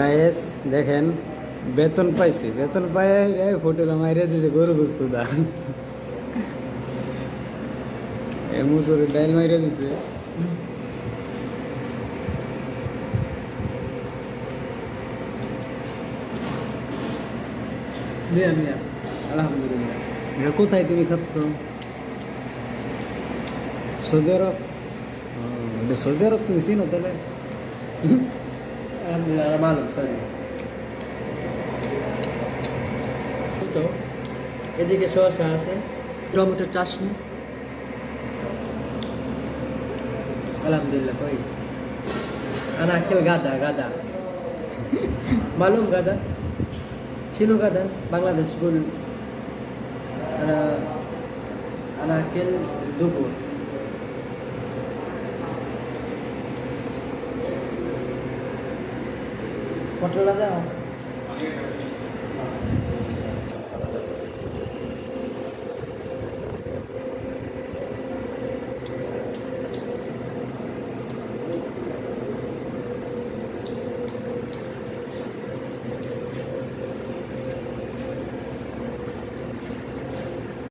Guys দেখেন বেতন পাইছি, বেতন পাই হোটেল মাইরে দিছে গরু গুস্ত দান মুসুরের ডাইল মাইরে দিছে। মিয়া মিয়া আলহামদুলিল্লাহ। এটা কোথায় তুমি খাচ্ছ? সৌদি আরব? এটা সৌদি আরব তুমি চিনো তাহলে? আলহামদুলিল্লাহ মালুম সরি। তো এদিকে শসা আছে, টমেটো চাটনি। আলহামদুলিল্লাহ কই আনা আক্কেল গাদা গাদা মালুম গাদা শিনু গাদা বাংলাদেশ গুল আনা আনা আক্কেল দুপুর পটল দাও।